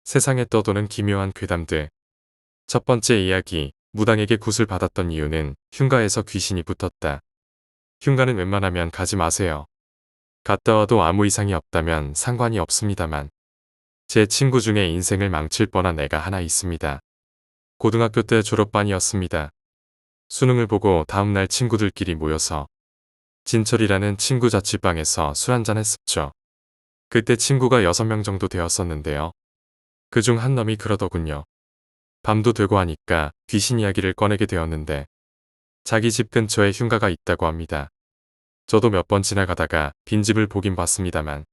세상에 떠도는 기묘한 괴담들. 첫 번째 이야기, 무당에게 굿을 받았던 이유는 흉가에서 귀신이 붙었다. 흉가는 웬만하면 가지 마세요. 갔다 와도 아무 이상이 없다면 상관이 없습니다만. 제 친구 중에 인생을 망칠 뻔한 애가 하나 있습니다. 고등학교 때 졸업반이었습니다. 수능을 보고 다음날 친구들끼리 모여서 진철이라는 친구 자취방에서 술 한잔 했었죠. 그때 친구가 6명 정도 되었었는데요. 그중 한 놈이 그러더군요. 밤도 되고 하니까 귀신 이야기를 꺼내게 되었는데 자기 집 근처에 흉가가 있다고 합니다. 저도 몇 번 지나가다가 빈집을 보긴 봤습니다만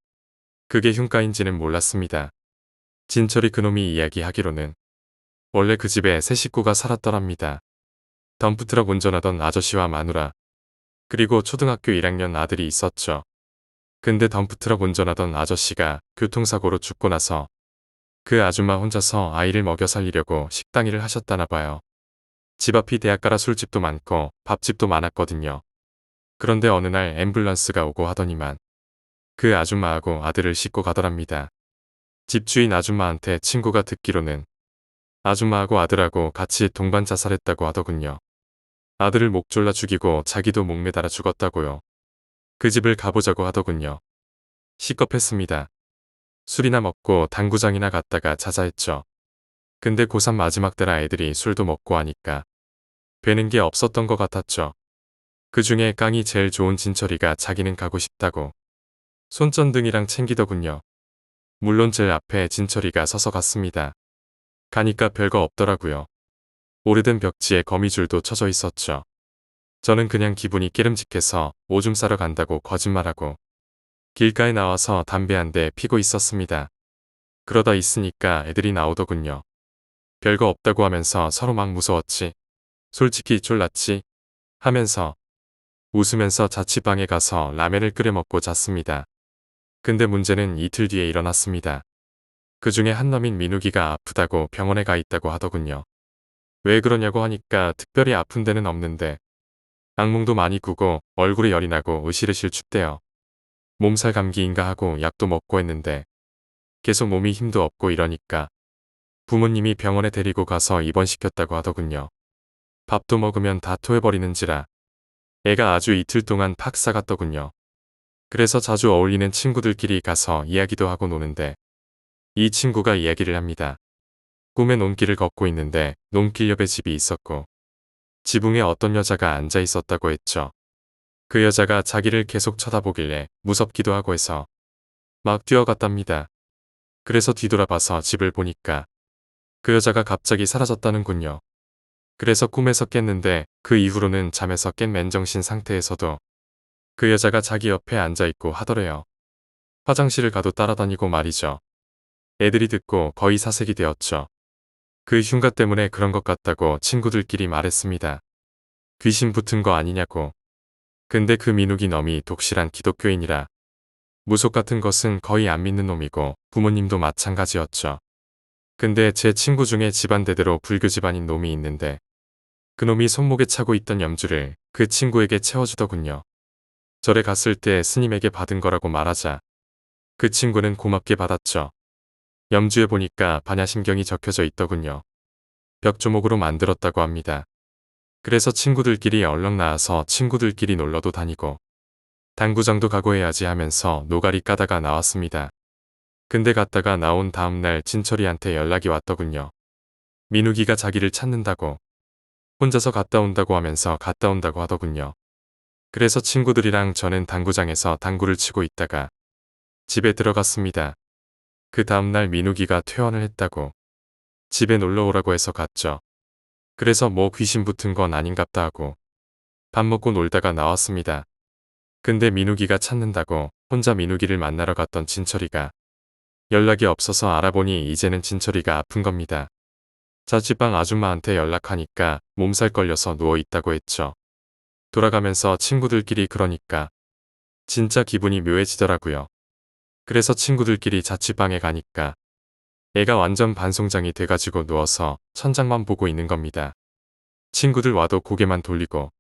그게 흉가인지는 몰랐습니다. 진철이 그놈이 이야기하기로는 원래 그 집에 세 식구가 살았더랍니다. 덤프트럭 운전하던 아저씨와 마누라, 그리고 초등학교 1학년 아들이 있었죠. 근데 덤프트럭 운전하던 아저씨가 교통사고로 죽고 나서 그 아줌마 혼자서 아이를 먹여 살리려고 식당 일을 하셨다나 봐요. 집 앞이 대학가라 술집도 많고 밥집도 많았거든요. 그런데 어느 날 앰뷸런스가 오고 하더니만 그 아줌마하고 아들을 싣고 가더랍니다. 집주인 아줌마한테 친구가 듣기로는 아줌마하고 아들하고 같이 동반 자살했다고 하더군요. 아들을 목 졸라 죽이고 자기도 목 매달아 죽었다고요. 그 집을 가보자고 하더군요. 시겁했습니다. 술이나 먹고 당구장이나 갔다가 자자했죠. 근데 고3 마지막 때라 애들이 술도 먹고 하니까 되는 게 없었던 것 같았죠. 그 중에 깡이 제일 좋은 진철이가 자기는 가고 싶다고 손전등이랑 챙기더군요. 물론 제일 앞에 진철이가 서서 갔습니다. 가니까 별거 없더라고요. 오래된 벽지에 거미줄도 쳐져 있었죠. 저는 그냥 기분이 깨름직해서 오줌 싸러 간다고 거짓말하고 길가에 나와서 담배 한 대 피고 있었습니다. 그러다 있으니까 애들이 나오더군요. 별거 없다고 하면서 서로 막 무서웠지. 솔직히 쫄랐지. 하면서 웃으면서 자취방에 가서 라면을 끓여 먹고 잤습니다. 근데 문제는 이틀 뒤에 일어났습니다. 그 중에 한 놈인 민욱이가 아프다고 병원에 가 있다고 하더군요. 왜 그러냐고 하니까 특별히 아픈 데는 없는데 악몽도 많이 꾸고 얼굴에 열이 나고 으실으실 춥대요. 몸살 감기인가 하고 약도 먹고 했는데 계속 몸이 힘도 없고 이러니까 부모님이 병원에 데리고 가서 입원시켰다고 하더군요. 밥도 먹으면 다 토해버리는지라 애가 아주 이틀 동안 팍 싸갔더군요. 그래서 자주 어울리는 친구들끼리 가서 이야기도 하고 노는데 이 친구가 이야기를 합니다. 꿈에 논길을 걷고 있는데 논길 옆에 집이 있었고 지붕에 어떤 여자가 앉아 있었다고 했죠. 그 여자가 자기를 계속 쳐다보길래 무섭기도 하고 해서 막 뛰어갔답니다. 그래서 뒤돌아봐서 집을 보니까 그 여자가 갑자기 사라졌다는군요. 그래서 꿈에서 깼는데 그 이후로는 잠에서 깬 맨정신 상태에서도 그 여자가 자기 옆에 앉아있고 하더래요. 화장실을 가도 따라다니고 말이죠. 애들이 듣고 거의 사색이 되었죠. 그 흉가 때문에 그런 것 같다고 친구들끼리 말했습니다. 귀신 붙은 거 아니냐고. 근데 그 민욱이 놈이 독실한 기독교인이라 무속 같은 것은 거의 안 믿는 놈이고 부모님도 마찬가지였죠. 근데 제 친구 중에 집안 대대로 불교 집안인 놈이 있는데 그놈이 손목에 차고 있던 염주를 그 친구에게 채워주더군요. 절에 갔을 때 스님에게 받은 거라고 말하자 그 친구는 고맙게 받았죠. 염주에 보니까 반야심경이 적혀져 있더군요. 벽조목으로 만들었다고 합니다. 그래서 친구들끼리 얼렁 나와서 친구들끼리 놀러도 다니고 당구장도 가고 해야지 하면서 노가리 까다가 나왔습니다. 근데 갔다가 나온 다음날 진철이한테 연락이 왔더군요. 민욱이가 자기를 찾는다고 혼자서 갔다 온다고 하면서 갔다 온다고 하더군요. 그래서 친구들이랑 저는 당구장에서 당구를 치고 있다가 집에 들어갔습니다. 그 다음날 민욱이가 퇴원을 했다고 집에 놀러 오라고 해서 갔죠. 그래서 뭐 귀신 붙은 건 아닌갑다 하고 밥 먹고 놀다가 나왔습니다. 근데 민욱이가 찾는다고 혼자 민욱이를 만나러 갔던 진철이가 연락이 없어서 알아보니 이제는 진철이가 아픈 겁니다. 자취방 아줌마한테 연락하니까 몸살 걸려서 누워있다고 했죠. 돌아가면서 친구들끼리 그러니까 진짜 기분이 묘해지더라고요. 그래서 친구들끼리 자취방에 가니까 애가 완전 반송장이 돼가지고 누워서 천장만 보고 있는 겁니다. 친구들 와도 고개만 돌리고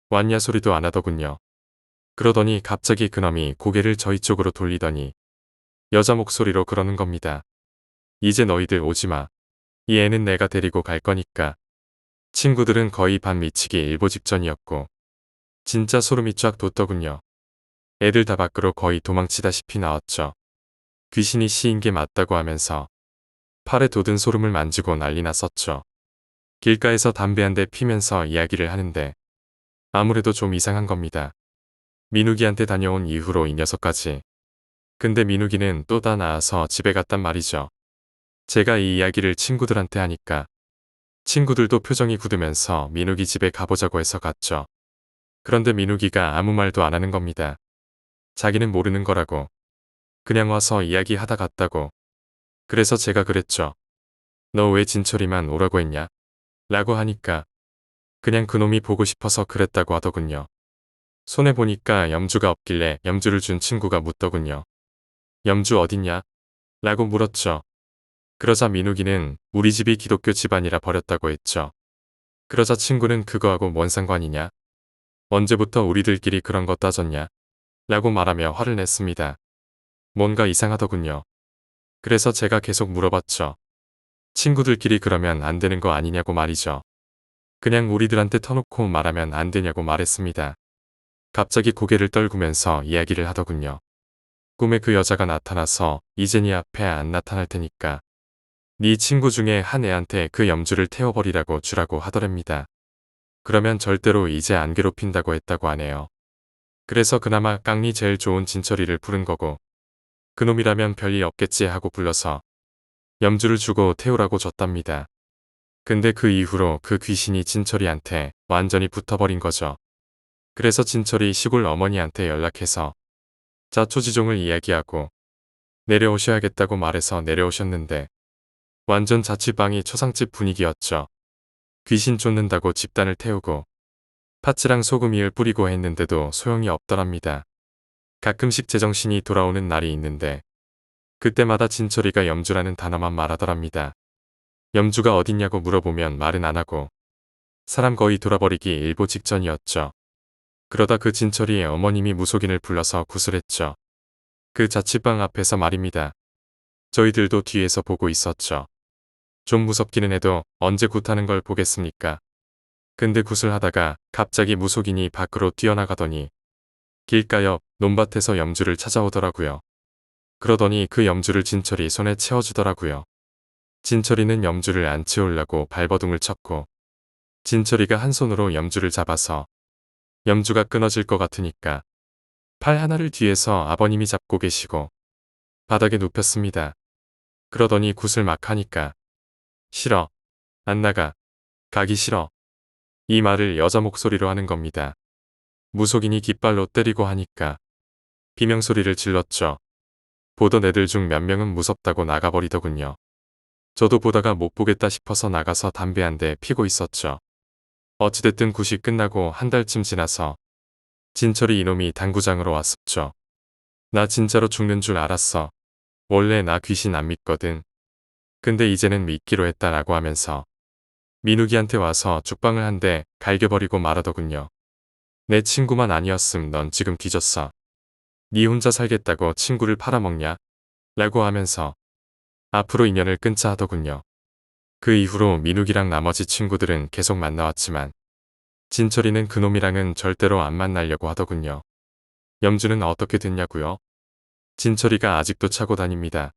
왔냐 소리도 안 하더군요. 그러더니 갑자기 그놈이 고개를 저희 쪽으로 돌리더니 여자 목소리로 그러는 겁니다. 이제 너희들 오지마. 이 애는 내가 데리고 갈 거니까. 친구들은 거의 반 미치기 일보 직전이었고 진짜 소름이 쫙 돋더군요. 애들 다 밖으로 거의 도망치다시피 나왔죠. 귀신이 씌인 게 맞다고 하면서 팔에 돋은 소름을 만지고 난리 났었죠. 길가에서 담배 한 대 피면서 이야기를 하는데 아무래도 좀 이상한 겁니다. 민욱이한테 다녀온 이후로 이 녀석까지. 근데 민욱이는 또 다 나아서 집에 갔단 말이죠. 제가 이 이야기를 친구들한테 하니까 친구들도 표정이 굳으면서 민욱이 집에 가보자고 해서 갔죠. 그런데 민욱이가 아무 말도 안 하는 겁니다. 자기는 모르는 거라고. 그냥 와서 이야기하다 갔다고. 그래서 제가 그랬죠. 너 왜 진철이만 오라고 했냐? 라고 하니까 그냥 그놈이 보고 싶어서 그랬다고 하더군요. 손에 보니까 염주가 없길래 염주를 준 친구가 묻더군요. 염주 어딨냐? 라고 물었죠. 그러자 민욱이는 우리 집이 기독교 집안이라 버렸다고 했죠. 그러자 친구는 그거하고 뭔 상관이냐? 언제부터 우리들끼리 그런 거 따졌냐? 라고 말하며 화를 냈습니다. 뭔가 이상하더군요. 그래서 제가 계속 물어봤죠. 친구들끼리 그러면 안 되는 거 아니냐고 말이죠. 그냥 우리들한테 터놓고 말하면 안 되냐고 말했습니다. 갑자기 고개를 떨구면서 이야기를 하더군요. 꿈에 그 여자가 나타나서 이제 네 앞에 안 나타날 테니까 네 친구 중에 한 애한테 그 염주를 태워버리라고 주라고 하더랍니다. 그러면 절대로 이제 안 괴롭힌다고 했다고 하네요. 그래서 그나마 깡리 제일 좋은 진철이를 부른 거고 그놈이라면 별일 없겠지 하고 불러서 염주를 주고 태우라고 줬답니다. 근데 그 이후로 그 귀신이 진철이한테 완전히 붙어버린 거죠. 그래서 진철이 시골 어머니한테 연락해서 자초지종을 이야기하고 내려오셔야겠다고 말해서 내려오셨는데 완전 자취방이 초상집 분위기였죠. 귀신 쫓는다고 집단을 태우고 팥이랑 소금이를 뿌리고 했는데도 소용이 없더랍니다. 가끔씩 제정신이 돌아오는 날이 있는데 그때마다 진철이가 염주라는 단어만 말하더랍니다. 염주가 어딨냐고 물어보면 말은 안 하고 사람 거의 돌아버리기 일보 직전이었죠. 그러다 그 진철이의 어머님이 무속인을 불러서 구슬했죠. 그 자취방 앞에서 말입니다. 저희들도 뒤에서 보고 있었죠. 좀 무섭기는 해도 언제 굿하는 걸 보겠습니까? 근데 구슬하다가 갑자기 무속인이 밖으로 뛰어나가더니 길가 옆 논밭에서 염주를 찾아오더라고요. 그러더니 그 염주를 진철이 손에 채워주더라고요. 진철이는 염주를 안 채우려고 발버둥을 쳤고 진철이가 한 손으로 염주를 잡아서 염주가 끊어질 것 같으니까 팔 하나를 뒤에서 아버님이 잡고 계시고 바닥에 눕혔습니다. 그러더니 굿을 막 하니까 싫어. 안 나가. 가기 싫어. 이 말을 여자 목소리로 하는 겁니다. 무속인이 깃발로 때리고 하니까 비명소리를 질렀죠. 보던 애들 중 몇 명은 무섭다고 나가버리더군요. 저도 보다가 못 보겠다 싶어서 나가서 담배 한 대 피고 있었죠. 어찌됐든 굿이 끝나고 한 달쯤 지나서 진철이 이놈이 당구장으로 왔었죠. 나 진짜로 죽는 줄 알았어. 원래 나 귀신 안 믿거든. 근데 이제는 믿기로 했다라고 하면서 민욱이한테 와서 죽방을 한 대 갈겨버리고 말하더군요. 내 친구만 아니었음 넌 지금 뒤졌어. 네 혼자 살겠다고 친구를 팔아먹냐? 라고 하면서 앞으로 인연을 끊자 하더군요. 그 이후로 민욱이랑 나머지 친구들은 계속 만나왔지만 진철이는 그놈이랑은 절대로 안 만나려고 하더군요. 염주는 어떻게 됐냐고요? 진철이가 아직도 차고 다닙니다.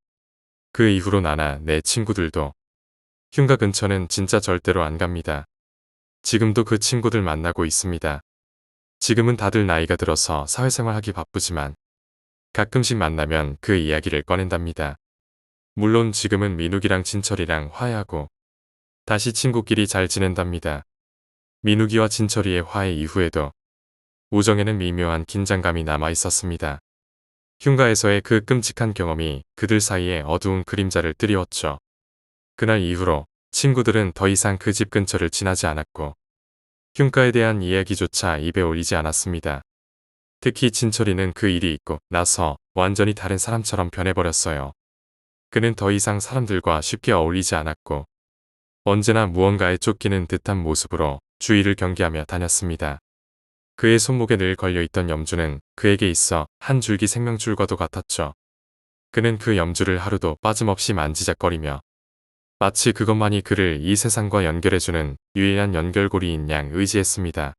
그 이후로 나나 내 친구들도 흉가 근처는 진짜 절대로 안 갑니다. 지금도 그 친구들 만나고 있습니다. 지금은 다들 나이가 들어서 사회생활하기 바쁘지만 가끔씩 만나면 그 이야기를 꺼낸답니다. 물론 지금은 민욱이랑 진철이랑 화해하고 다시 친구끼리 잘 지낸답니다. 민욱이와 진철이의 화해 이후에도 우정에는 미묘한 긴장감이 남아 있었습니다. 흉가에서의 그 끔찍한 경험이 그들 사이에 어두운 그림자를 뜨리웠죠. 그날 이후로 친구들은 더 이상 그 집 근처를 지나지 않았고 흉가에 대한 이야기조차 입에 올리지 않았습니다. 특히 진철이는 그 일이 있고 나서 완전히 다른 사람처럼 변해버렸어요. 그는 더 이상 사람들과 쉽게 어울리지 않았고 언제나 무언가에 쫓기는 듯한 모습으로 주위를 경계하며 다녔습니다. 그의 손목에 늘 걸려있던 염주는 그에게 있어 한 줄기 생명줄과도 같았죠. 그는 그 염주를 하루도 빠짐없이 만지작거리며 마치 그것만이 그를 이 세상과 연결해주는 유일한 연결고리인 양 의지했습니다.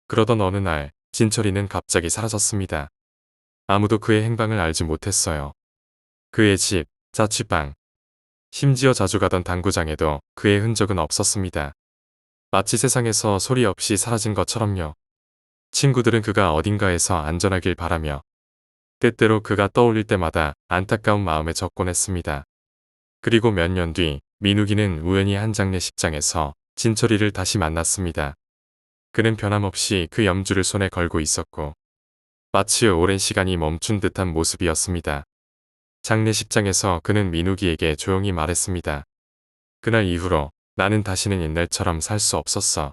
그러던 어느 날 진철이는 갑자기 사라졌습니다. 아무도 그의 행방을 알지 못했어요. 그의 집, 자취방, 심지어 자주 가던 당구장에도 그의 흔적은 없었습니다. 마치 세상에서 소리 없이 사라진 것처럼요. 친구들은 그가 어딘가에서 안전하길 바라며 때때로 그가 떠올릴 때마다 안타까운 마음에 적곤 했습니다. 그리고 몇 년 뒤 민욱이는 우연히 한 장례식장에서 진철이를 다시 만났습니다. 그는 변함없이 그 염주를 손에 걸고 있었고 마치 오랜 시간이 멈춘 듯한 모습이었습니다. 장례식장에서 그는 민욱이에게 조용히 말했습니다. 그날 이후로 나는 다시는 옛날처럼 살 수 없었어.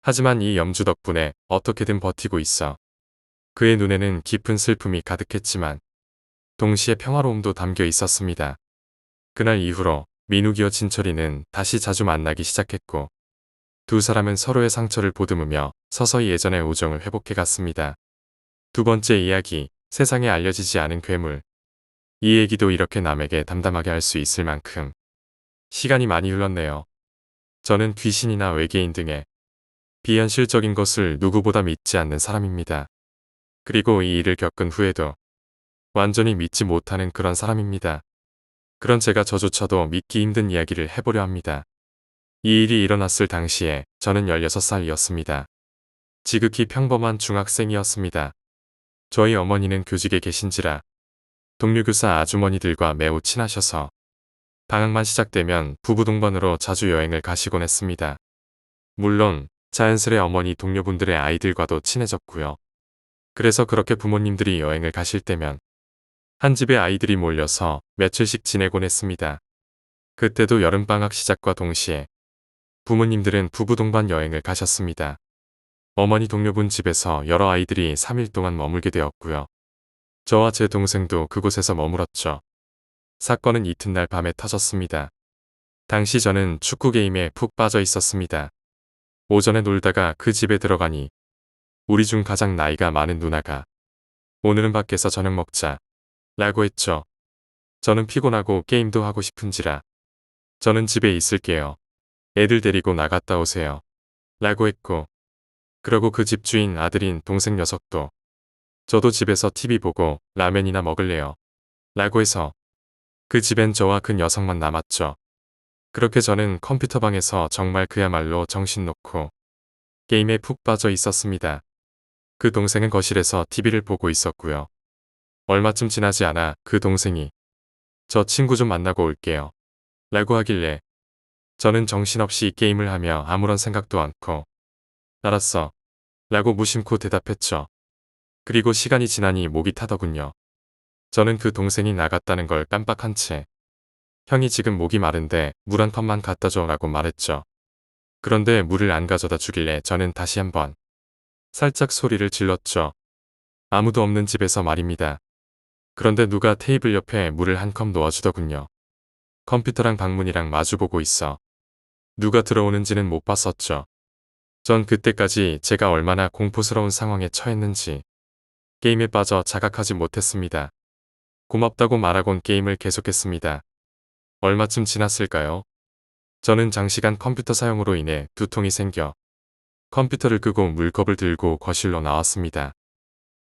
하지만 이 염주 덕분에 어떻게든 버티고 있어. 그의 눈에는 깊은 슬픔이 가득했지만 동시에 평화로움도 담겨 있었습니다. 그날 이후로 민욱이와 진철이는 다시 자주 만나기 시작했고 두 사람은 서로의 상처를 보듬으며 서서히 예전의 우정을 회복해 갔습니다. 두 번째 이야기, 세상에 알려지지 않은 괴물. 이 얘기도 이렇게 남에게 담담하게 할 수 있을 만큼 시간이 많이 흘렀네요. 저는 귀신이나 외계인 등의 비현실적인 것을 누구보다 믿지 않는 사람입니다. 그리고 이 일을 겪은 후에도 완전히 믿지 못하는 그런 사람입니다. 그런 제가 저조차도 믿기 힘든 이야기를 해보려 합니다. 이 일이 일어났을 당시에 저는 16살이었습니다. 지극히 평범한 중학생이었습니다. 저희 어머니는 교직에 계신지라 동료교사 아주머니들과 매우 친하셔서 방학만 시작되면 부부 동반으로 자주 여행을 가시곤 했습니다. 물론 자연스레 어머니 동료분들의 아이들과도 친해졌고요. 그래서 그렇게 부모님들이 여행을 가실 때면 한 집에 아이들이 몰려서 며칠씩 지내곤 했습니다. 그때도 여름방학 시작과 동시에 부모님들은 부부 동반 여행을 가셨습니다. 어머니 동료분 집에서 여러 아이들이 3일 동안 머물게 되었고요. 저와 제 동생도 그곳에서 머물었죠. 사건은 이튿날 밤에 터졌습니다. 당시 저는 축구 게임에 푹 빠져 있었습니다. 오전에 놀다가 그 집에 들어가니 우리 중 가장 나이가 많은 누나가 오늘은 밖에서 저녁 먹자 라고 했죠. 저는 피곤하고 게임도 하고 싶은지라 저는 집에 있을게요. 애들 데리고 나갔다 오세요. 라고 했고 그러고 그 집주인 아들인 동생 녀석도 저도 집에서 TV 보고 라면이나 먹을래요. 라고 해서 그 집엔 저와 그 녀석만 남았죠. 그렇게 저는 컴퓨터방에서 정말 그야말로 정신 놓고 게임에 푹 빠져 있었습니다. 그 동생은 거실에서 TV를 보고 있었고요. 얼마쯤 지나지 않아 그 동생이 저 친구 좀 만나고 올게요. 라고 하길래 저는 정신없이 게임을 하며 아무런 생각도 않고 알았어. 라고 무심코 대답했죠. 그리고 시간이 지나니 목이 타더군요. 저는 그 동생이 나갔다는 걸 깜빡한 채 형이 지금 목이 마른데 물 한 컵만 갖다 줘 라고 말했죠. 그런데 물을 안 가져다 주길래 저는 다시 한번 살짝 소리를 질렀죠. 아무도 없는 집에서 말입니다. 그런데 누가 테이블 옆에 물을 한 컵 놓아주더군요. 컴퓨터랑 방문이랑 마주보고 있어. 누가 들어오는지는 못 봤었죠. 전 그때까지 제가 얼마나 공포스러운 상황에 처했는지 게임에 빠져 자각하지 못했습니다. 고맙다고 말하곤 게임을 계속했습니다. 얼마쯤 지났을까요? 저는 장시간 컴퓨터 사용으로 인해 두통이 생겨 컴퓨터를 끄고 물컵을 들고 거실로 나왔습니다.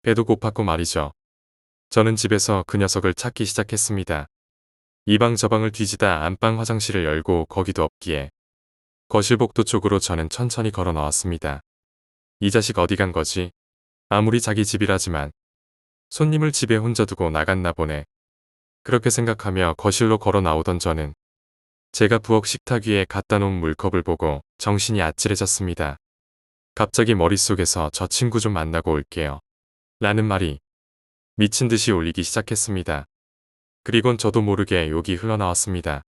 배도 고팠고 말이죠. 저는 집에서 그 녀석을 찾기 시작했습니다. 이 방 저 방을 뒤지다 안방 화장실을 열고 거기도 없기에 거실 복도 쪽으로 저는 천천히 걸어 나왔습니다. 이 자식 어디 간 거지? 아무리 자기 집이라지만 손님을 집에 혼자 두고 나갔나 보네. 그렇게 생각하며 거실로 걸어 나오던 저는 제가 부엌 식탁 위에 갖다 놓은 물컵을 보고 정신이 아찔해졌습니다. 갑자기 머릿속에서 저 친구 좀 만나고 올게요. 라는 말이 미친 듯이 울리기 시작했습니다. 그리곤 저도 모르게 욕이 흘러나왔습니다.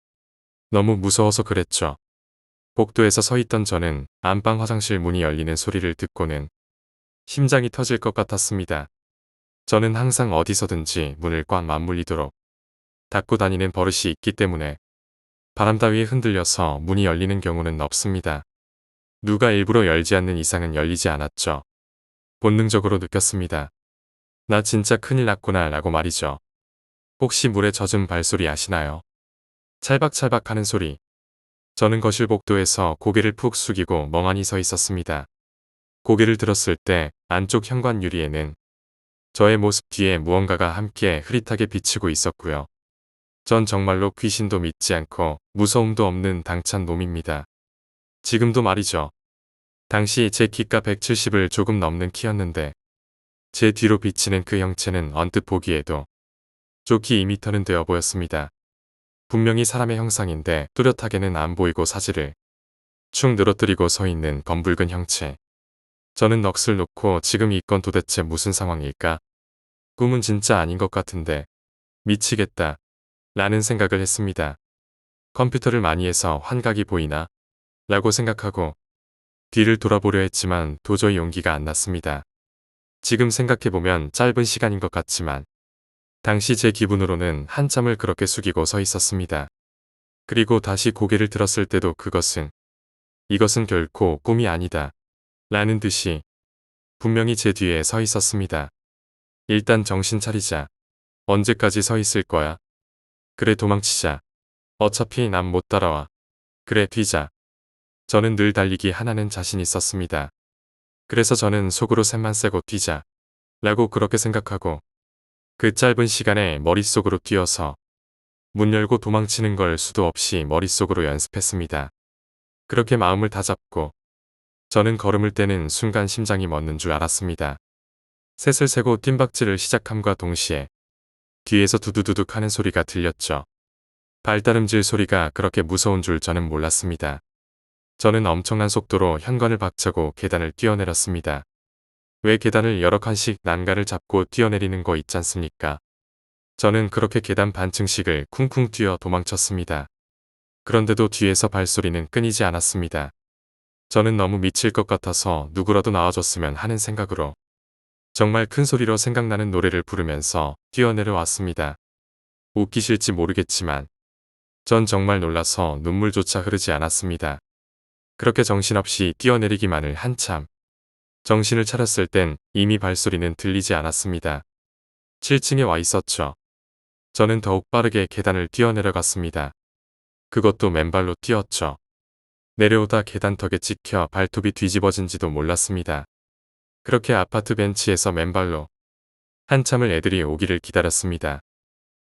너무 무서워서 그랬죠. 복도에서 서 있던 저는 안방 화장실 문이 열리는 소리를 듣고는 심장이 터질 것 같았습니다. 저는 항상 어디서든지 문을 꽉 맞물리도록 닫고 다니는 버릇이 있기 때문에 바람 따위에 흔들려서 문이 열리는 경우는 없습니다. 누가 일부러 열지 않는 이상은 열리지 않았죠. 본능적으로 느꼈습니다. 나 진짜 큰일 났구나 라고 말이죠. 혹시 물에 젖은 발소리 아시나요? 찰박찰박 하는 소리. 저는 거실 복도에서 고개를 푹 숙이고 멍하니 서 있었습니다. 고개를 들었을 때 안쪽 현관 유리에는 저의 모습 뒤에 무언가가 함께 흐릿하게 비치고 있었고요. 전 정말로 귀신도 믿지 않고 무서움도 없는 당찬 놈입니다. 지금도 말이죠. 당시 제 키가 170을 조금 넘는 키였는데 제 뒤로 비치는 그 형체는 언뜻 보기에도 좋기 2미터는 되어 보였습니다. 분명히 사람의 형상인데 뚜렷하게는 안 보이고 사지를 축 늘어뜨리고 서 있는 검붉은 형체. 저는 넋을 놓고 지금 이건 도대체 무슨 상황일까? 꿈은 진짜 아닌 것 같은데 미치겠다 라는 생각을 했습니다. 컴퓨터를 많이 해서 환각이 보이나? 라고 생각하고 뒤를 돌아보려 했지만 도저히 용기가 안 났습니다. 지금 생각해보면 짧은 시간인 것 같지만 당시 제 기분으로는 한참을 그렇게 숙이고 서 있었습니다. 그리고 다시 고개를 들었을 때도 이것은 결코 꿈이 아니다 라는 듯이 분명히 제 뒤에 서 있었습니다. 일단 정신 차리자. 언제까지 서 있을 거야? 그래 도망치자. 어차피 난 못 따라와. 그래 뛰자. 저는 늘 달리기 하나는 자신 있었습니다. 그래서 저는 속으로 샘만 쐬고 뛰자 라고 그렇게 생각하고 그 짧은 시간에 머릿속으로 뛰어서 문 열고 도망치는 걸 수도 없이 머릿속으로 연습했습니다. 그렇게 마음을 다잡고 저는 걸음을 떼는 순간 심장이 멎는 줄 알았습니다. 셋을 세고 뜀박질을 시작함과 동시에 뒤에서 두두두둑 하는 소리가 들렸죠. 발다름질 소리가 그렇게 무서운 줄 저는 몰랐습니다. 저는 엄청난 속도로 현관을 박차고 계단을 뛰어내렸습니다. 왜 계단을 여러 칸씩 난간을 잡고 뛰어내리는 거 있잖습니까? 저는 그렇게 계단 반층씩을 쿵쿵 뛰어 도망쳤습니다. 그런데도 뒤에서 발소리는 끊이지 않았습니다. 저는 너무 미칠 것 같아서 누구라도 나와줬으면 하는 생각으로 정말 큰 소리로 생각나는 노래를 부르면서 뛰어내려왔습니다. 웃기실지 모르겠지만 전 정말 놀라서 눈물조차 흐르지 않았습니다. 그렇게 정신없이 뛰어내리기만을 한참. 정신을 차렸을 땐 이미 발소리는 들리지 않았습니다. 7층에 와 있었죠. 저는 더욱 빠르게 계단을 뛰어내려갔습니다. 그것도 맨발로 뛰었죠. 내려오다 계단턱에 찍혀 발톱이 뒤집어진지도 몰랐습니다. 그렇게 아파트 벤치에서 맨발로 한참을 애들이 오기를 기다렸습니다.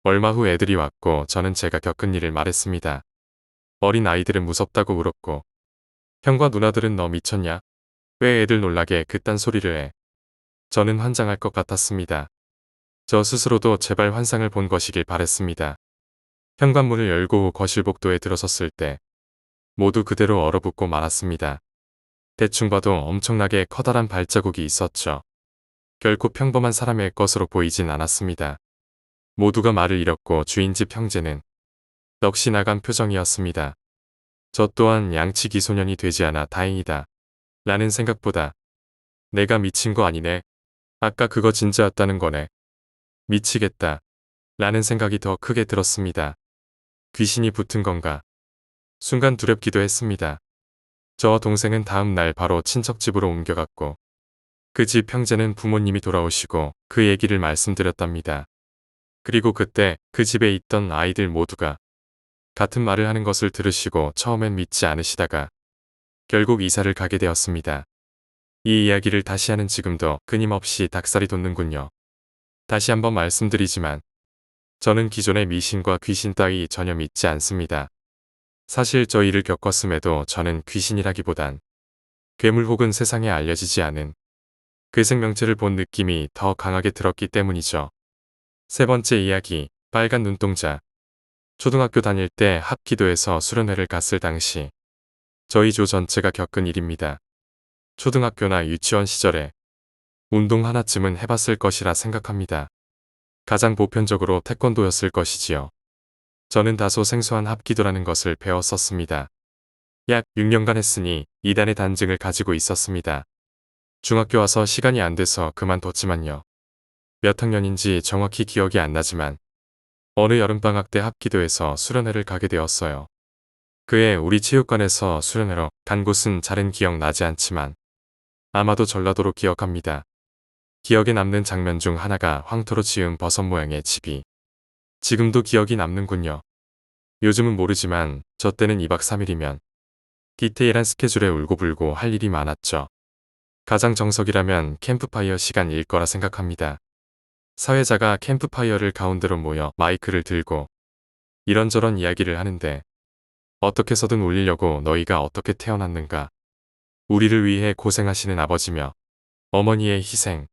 얼마 후 애들이 왔고 저는 제가 겪은 일을 말했습니다. 어린 아이들은 무섭다고 울었고 형과 누나들은 너 미쳤냐? 왜 애들 놀라게 그딴 소리를 해? 저는 환장할 것 같았습니다. 저 스스로도 제발 환상을 본 것이길 바랬습니다. 현관문을 열고 거실 복도에 들어섰을 때 모두 그대로 얼어붙고 말았습니다. 대충 봐도 엄청나게 커다란 발자국이 있었죠. 결코 평범한 사람의 것으로 보이진 않았습니다. 모두가 말을 잃었고 주인집 형제는 넋이 나간 표정이었습니다. 저 또한 양치기소년이 되지 않아 다행이다. 라는 생각보다 내가 미친 거 아니네. 아까 그거 진짜였다는 거네. 미치겠다. 라는 생각이 더 크게 들었습니다. 귀신이 붙은 건가? 순간 두렵기도 했습니다. 저 동생은 다음 날 바로 친척 집으로 옮겨갔고 그 집 형제는 부모님이 돌아오시고 그 얘기를 말씀드렸답니다. 그리고 그때 그 집에 있던 아이들 모두가 같은 말을 하는 것을 들으시고 처음엔 믿지 않으시다가 결국 이사를 가게 되었습니다. 이 이야기를 다시 하는 지금도 끊임없이 닭살이 돋는군요. 다시 한번 말씀드리지만 저는 기존의 미신과 귀신 따위 전혀 믿지 않습니다. 사실 저 일을 겪었음에도 저는 귀신이라기보단 괴물 혹은 세상에 알려지지 않은 그 생명체를 본 느낌이 더 강하게 들었기 때문이죠. 세 번째 이야기, 빨간 눈동자. 초등학교 다닐 때 합기도에서 수련회를 갔을 당시 저희 조 전체가 겪은 일입니다. 초등학교나 유치원 시절에 운동 하나쯤은 해봤을 것이라 생각합니다. 가장 보편적으로 태권도였을 것이지요. 저는 다소 생소한 합기도라는 것을 배웠었습니다. 약 6년간 했으니 2단의 단증을 가지고 있었습니다. 중학교 와서 시간이 안 돼서 그만뒀지만요. 몇 학년인지 정확히 기억이 안 나지만 어느 여름방학 때 합기도에서 수련회를 가게 되었어요. 그해 우리 체육관에서 수련회로 간 곳은 잘은 기억나지 않지만 아마도 전라도로 기억합니다. 기억에 남는 장면 중 하나가 황토로 지은 버섯 모양의 집이 지금도 기억이 남는군요. 요즘은 모르지만 저 때는 2박 3일이면 디테일한 스케줄에 울고불고 할 일이 많았죠. 가장 정석이라면 캠프파이어 시간일 거라 생각합니다. 사회자가 캠프파이어를 가운데로 모여 마이크를 들고 이런저런 이야기를 하는데 어떻게 해서든 울리려고 너희가 어떻게 태어났는가. 우리를 위해 고생하시는 아버지며 어머니의 희생.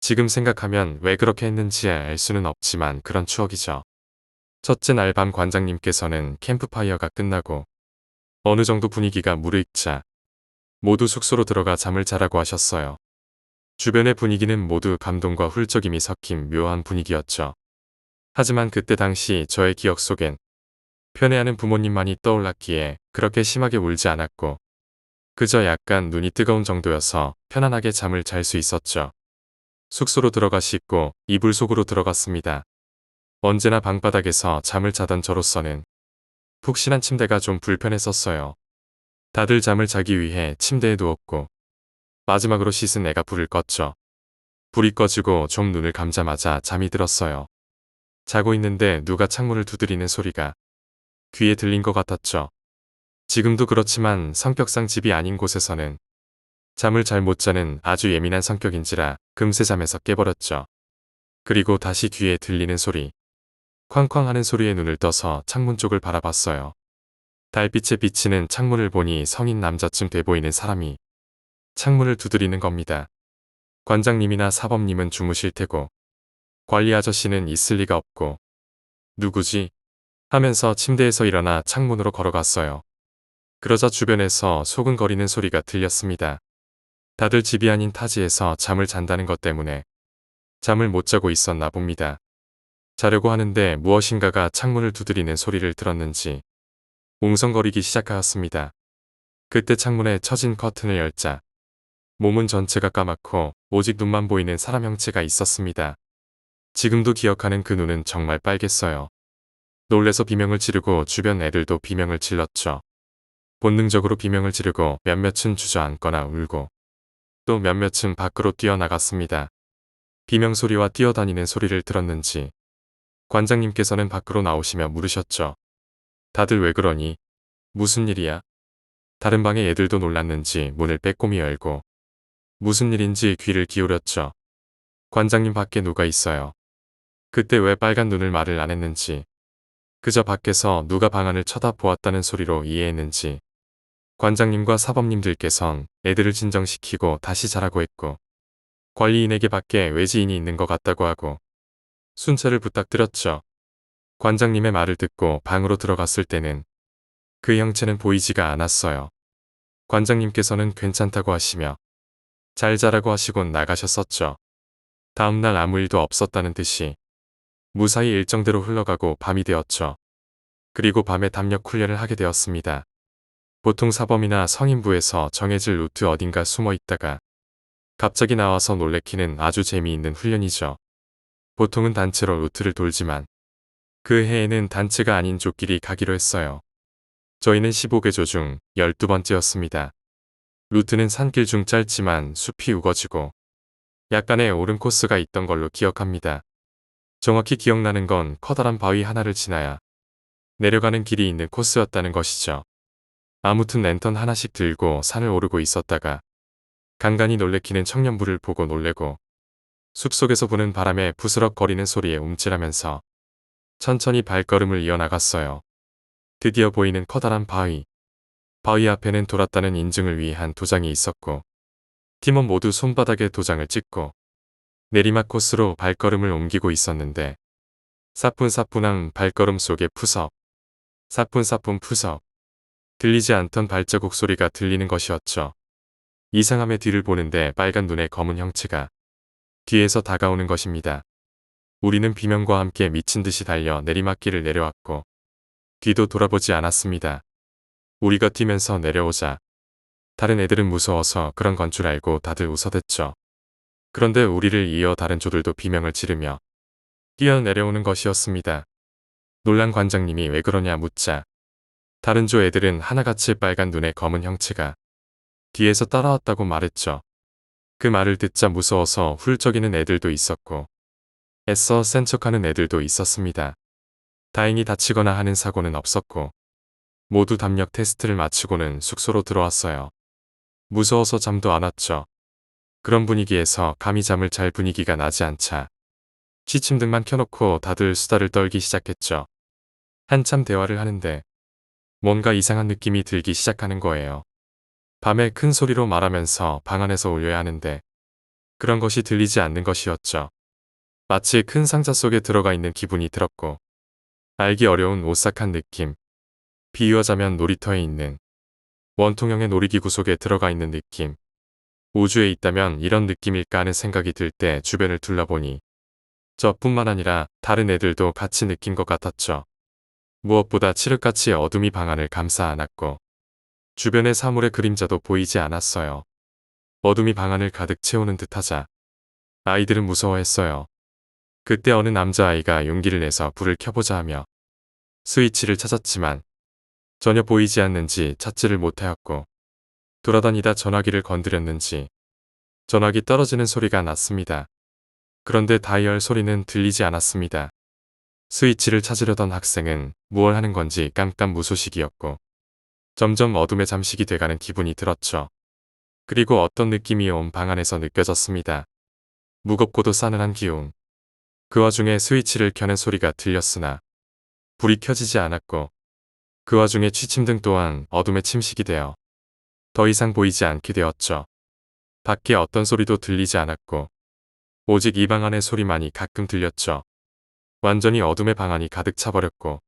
지금 생각하면 왜 그렇게 했는지 알 수는 없지만 그런 추억이죠. 첫째 날 밤 관장님께서는 캠프파이어가 끝나고 어느 정도 분위기가 무르익자 모두 숙소로 들어가 잠을 자라고 하셨어요. 주변의 분위기는 모두 감동과 훌쩍임이 섞인 묘한 분위기였죠. 하지만 그때 당시 저의 기억 속엔 편애하는 부모님만이 떠올랐기에 그렇게 심하게 울지 않았고 그저 약간 눈이 뜨거운 정도여서 편안하게 잠을 잘 수 있었죠. 숙소로 들어가 씻고 이불 속으로 들어갔습니다. 언제나 방바닥에서 잠을 자던 저로서는 푹신한 침대가 좀 불편했었어요. 다들 잠을 자기 위해 침대에 누웠고 마지막으로 씻은 애가 불을 껐죠. 불이 꺼지고 좀 눈을 감자마자 잠이 들었어요. 자고 있는데 누가 창문을 두드리는 소리가 귀에 들린 것 같았죠. 지금도 그렇지만 성격상 집이 아닌 곳에서는 잠을 잘 못 자는 아주 예민한 성격인지라 금세 잠에서 깨버렸죠. 그리고 다시 귀에 들리는 소리. 쾅쾅 하는 소리에 눈을 떠서 창문 쪽을 바라봤어요. 달빛에 비치는 창문을 보니 성인 남자쯤 돼 보이는 사람이 창문을 두드리는 겁니다. 관장님이나 사범님은 주무실 테고 관리 아저씨는 있을 리가 없고 누구지? 하면서 침대에서 일어나 창문으로 걸어갔어요. 그러자 주변에서 소근거리는 소리가 들렸습니다. 다들 집이 아닌 타지에서 잠을 잔다는 것 때문에 잠을 못 자고 있었나 봅니다. 자려고 하는데 무엇인가가 창문을 두드리는 소리를 들었는지 웅성거리기 시작하였습니다. 그때 창문에 처진 커튼을 열자 몸은 전체가 까맣고 오직 눈만 보이는 사람 형체가 있었습니다. 지금도 기억하는 그 눈은 정말 빨갰어요. 놀래서 비명을 지르고 주변 애들도 비명을 질렀죠. 본능적으로 비명을 지르고 몇몇은 주저앉거나 울고 또 몇몇은 밖으로 뛰어나갔습니다. 비명소리와 뛰어다니는 소리를 들었는지 관장님께서는 밖으로 나오시며 물으셨죠. 다들 왜 그러니? 무슨 일이야? 다른 방의 애들도 놀랐는지 문을 빼꼼히 열고 무슨 일인지 귀를 기울였죠. 관장님 밖에 누가 있어요. 그때 왜 빨간 눈을 말을 안 했는지 그저 밖에서 누가 방 안을 쳐다보았다는 소리로 이해했는지 관장님과 사범님들께선 애들을 진정시키고 다시 자라고 했고 관리인에게 밖에 외지인이 있는 것 같다고 하고 순찰을 부탁드렸죠. 관장님의 말을 듣고 방으로 들어갔을 때는 그 형체는 보이지가 않았어요. 관장님께서는 괜찮다고 하시며 잘 자라고 하시곤 나가셨었죠. 다음날 아무 일도 없었다는 듯이 무사히 일정대로 흘러가고 밤이 되었죠. 그리고 밤에 담력 훈련을 하게 되었습니다. 보통 사범이나 성인부에서 정해질 루트 어딘가 숨어 있다가 갑자기 나와서 놀래키는 아주 재미있는 훈련이죠. 보통은 단체로 루트를 돌지만 그 해에는 단체가 아닌 조끼리 가기로 했어요. 저희는 15개조 중 12번째였습니다. 루트는 산길 중 짧지만 숲이 우거지고 약간의 오른 코스가 있던 걸로 기억합니다. 정확히 기억나는 건 커다란 바위 하나를 지나야 내려가는 길이 있는 코스였다는 것이죠. 아무튼 랜턴 하나씩 들고 산을 오르고 있었다가 간간히 놀래키는 청년부를 보고 놀래고 숲속에서 부는 바람에 부스럭거리는 소리에 움찔하면서 천천히 발걸음을 이어나갔어요. 드디어 보이는 커다란 바위. 바위 앞에는 돌았다는 인증을 위한 도장이 있었고 팀원 모두 손바닥에 도장을 찍고 내리막 코스로 발걸음을 옮기고 있었는데 사뿐사뿐한 발걸음 속에 푸석, 사뿐사뿐 푸석, 들리지 않던 발자국 소리가 들리는 것이었죠. 이상함의 뒤를 보는데 빨간 눈의 검은 형체가 뒤에서 다가오는 것입니다. 우리는 비명과 함께 미친 듯이 달려 내리막길을 내려왔고 뒤도 돌아보지 않았습니다. 우리가 뛰면서 내려오자 다른 애들은 무서워서 그런 건 줄 알고 다들 웃어댔죠. 그런데 우리를 이어 다른 조들도 비명을 지르며 뛰어내려오는 것이었습니다. 놀란 관장님이 왜 그러냐 묻자 다른 조 애들은 하나같이 빨간 눈의 검은 형체가 뒤에서 따라왔다고 말했죠. 그 말을 듣자 무서워서 훌쩍이는 애들도 있었고 애써 센 척하는 애들도 있었습니다. 다행히 다치거나 하는 사고는 없었고 모두 담력 테스트를 마치고는 숙소로 들어왔어요. 무서워서 잠도 안 왔죠. 그런 분위기에서 감히 잠을 잘 분위기가 나지 않자 취침등만 켜놓고 다들 수다를 떨기 시작했죠. 한참 대화를 하는데 뭔가 이상한 느낌이 들기 시작하는 거예요. 밤에 큰 소리로 말하면서 방 안에서 울려야 하는데 그런 것이 들리지 않는 것이었죠. 마치 큰 상자 속에 들어가 있는 기분이 들었고 알기 어려운 오싹한 느낌. 비유하자면 놀이터에 있는 원통형의 놀이기구 속에 들어가 있는 느낌. 우주에 있다면 이런 느낌일까 하는 생각이 들 때 주변을 둘러보니 저뿐만 아니라 다른 애들도 같이 느낀 것 같았죠. 무엇보다 칠흑같이 어둠이 방 안을 감싸 안았고 주변의 사물의 그림자도 보이지 않았어요. 어둠이 방 안을 가득 채우는 듯하자 아이들은 무서워했어요. 그때 어느 남자아이가 용기를 내서 불을 켜보자 하며 스위치를 찾았지만 전혀 보이지 않는지 찾지를 못하였고 돌아다니다 전화기를 건드렸는지 전화기 떨어지는 소리가 났습니다. 그런데 다이얼 소리는 들리지 않았습니다. 스위치를 찾으려던 학생은 무얼 하는 건지 깜깜무소식이었고 점점 어둠에 잠식이 돼가는 기분이 들었죠. 그리고 어떤 느낌이 온 방 안에서 느껴졌습니다. 무겁고도 싸늘한 기운. 그 와중에 스위치를 켜는 소리가 들렸으나 불이 켜지지 않았고 그 와중에 취침등 또한 어둠에 침식이 되어 더 이상 보이지 않게 되었죠. 밖에 어떤 소리도 들리지 않았고 오직 이 방 안의 소리만이 가끔 들렸죠. 완전히 어둠의 방 안이 가득 차버렸고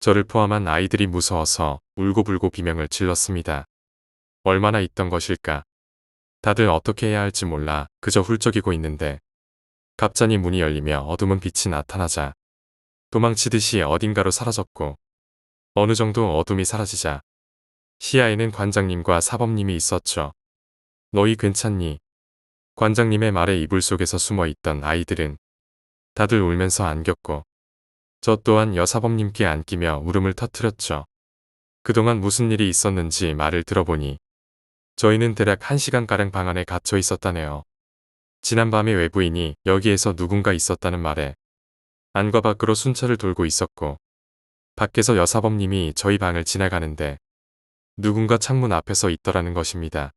저를 포함한 아이들이 무서워서 울고불고 비명을 질렀습니다. 얼마나 있던 것일까. 다들 어떻게 해야 할지 몰라 그저 훌쩍이고 있는데 갑자기 문이 열리며 어둠은 빛이 나타나자 도망치듯이 어딘가로 사라졌고 어느 정도 어둠이 사라지자 시야에는 관장님과 사범님이 있었죠. 너희 괜찮니? 관장님의 말에 이불 속에서 숨어있던 아이들은 다들 울면서 안겼고 저 또한 여사범님께 안기며 울음을 터뜨렸죠. 그동안 무슨 일이 있었는지 말을 들어보니 저희는 대략 1시간가량 방 안에 갇혀 있었다네요. 지난밤에 외부인이 여기에서 누군가 있었다는 말에 안과 밖으로 순찰을 돌고 있었고 밖에서 여사범님이 저희 방을 지나가는데 누군가 창문 앞에서 있더라는 것입니다.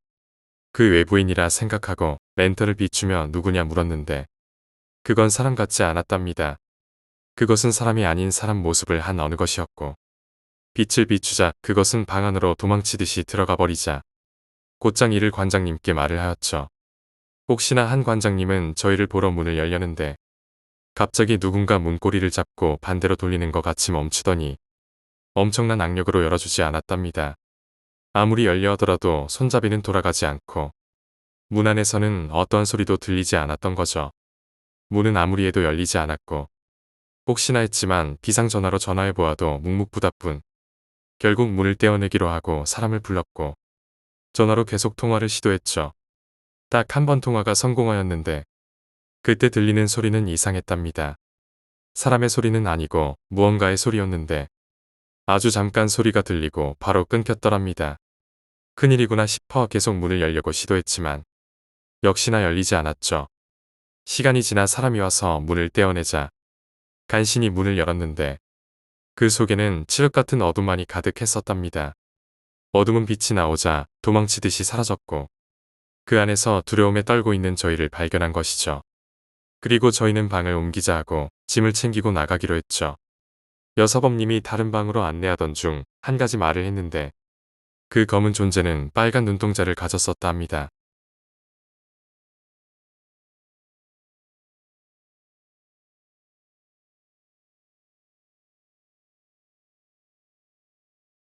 그 외부인이라 생각하고 랜턴을 비추며 누구냐 물었는데 그건 사람 같지 않았답니다. 그것은 사람이 아닌 사람 모습을 한 어느 것이었고 빛을 비추자 그것은 방 안으로 도망치듯이 들어가 버리자 곧장 이를 관장님께 말을 하였죠. 혹시나 한 관장님은 저희를 보러 문을 열려는데 갑자기 누군가 문고리를 잡고 반대로 돌리는 것 같이 멈추더니 엄청난 악력으로 열어주지 않았답니다. 아무리 열려 하더라도 손잡이는 돌아가지 않고 문 안에서는 어떠한 소리도 들리지 않았던 거죠. 문은 아무리 해도 열리지 않았고 혹시나 했지만 비상전화로 전화해보아도 묵묵부답뿐. 결국 문을 떼어내기로 하고 사람을 불렀고 전화로 계속 통화를 시도했죠. 딱 한 번 통화가 성공하였는데 그때 들리는 소리는 이상했답니다. 사람의 소리는 아니고 무언가의 소리였는데 아주 잠깐 소리가 들리고 바로 끊겼더랍니다. 큰일이구나 싶어 계속 문을 열려고 시도했지만 역시나 열리지 않았죠. 시간이 지나 사람이 와서 문을 떼어내자 간신히 문을 열었는데 그 속에는 칠흑 같은 어둠만이 가득했었답니다. 어둠은 빛이 나오자 도망치듯이 사라졌고 그 안에서 두려움에 떨고 있는 저희를 발견한 것이죠. 그리고 저희는 방을 옮기자 하고 짐을 챙기고 나가기로 했죠. 여사범님이 다른 방으로 안내하던 중 한 가지 말을 했는데 그 검은 존재는 빨간 눈동자를 가졌었다 합니다.